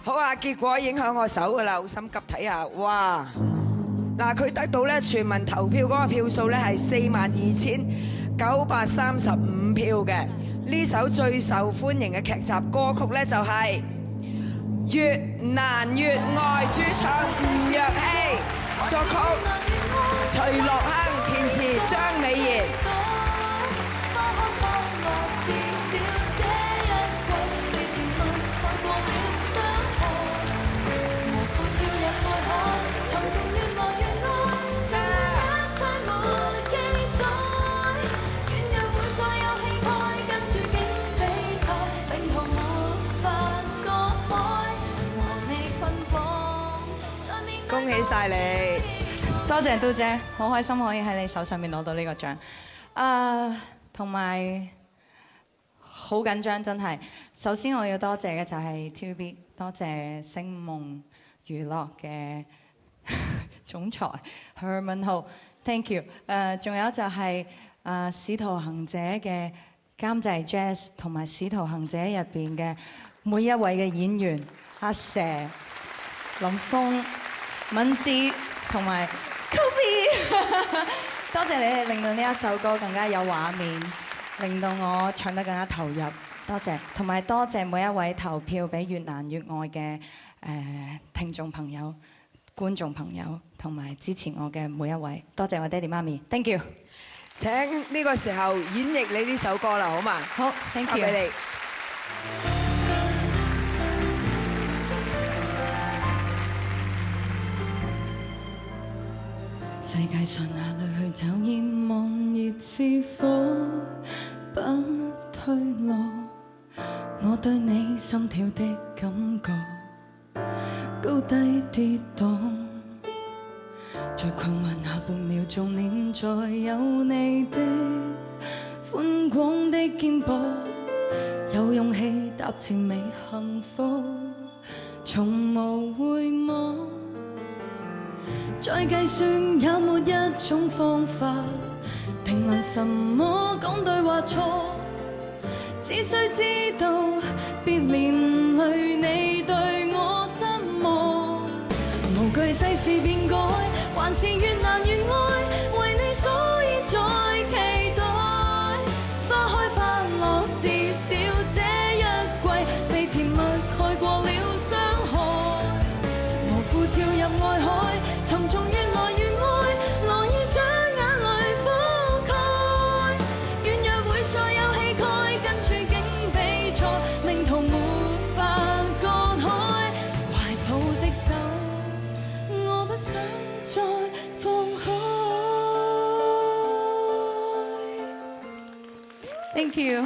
好啊，結果影響我手㗎啦，好心急睇下，哇！嗱，佢得到咧全民投票嗰個票數咧係42,935票嘅。呢首最受歡迎嘅劇集歌曲咧就係《越難越愛》，主唱吳若希，作曲徐樂鏗，填詞張美賢。恭喜晒你！多謝都姐，好開心可以喺你手上面攞到呢個獎。同埋好緊張真係。首先我要多謝嘅就係 TVB， 多謝星夢娛樂嘅總裁 Herman Ho，thank you。仲有就係《使徒行者》嘅監製 Jazz， 同埋《使徒行者》入邊嘅每一位嘅演員，阿蛇、林峰、敏智同埋 Kobe， 多謝你哋令到呢一首歌更加有畫面，令到我唱得更加投入。多謝，同埋多謝每一位投票俾《越難越愛》嘅聽眾朋友、觀眾朋友，同埋支持我嘅每一位。多謝我爹哋媽咪 ，thank you。請呢個時候演繹你呢首歌啦，好嘛？好 ，thank you。交俾你。世界上哪裏去找煙望熱熾火不退落，我對你心跳的感覺高低跌宕，在困惑那半秒鐘念在有你的寬廣的肩膊，有勇氣踏前覓幸福，從無回望。再計算有沒一種方法評論什麼講對或錯，只需知道別連累你對我失望，無懼世事變改，還是越難越愛，為你所以再期待，花開花落至少這一季，被甜蜜蓋過了傷害，無負跳入愛海，沉重越來越愛，樂意將眼淚覆蓋，軟弱會再有氣概，跟處境比賽，命途沒法割開，懷抱的手，我不想再放開。Thank you。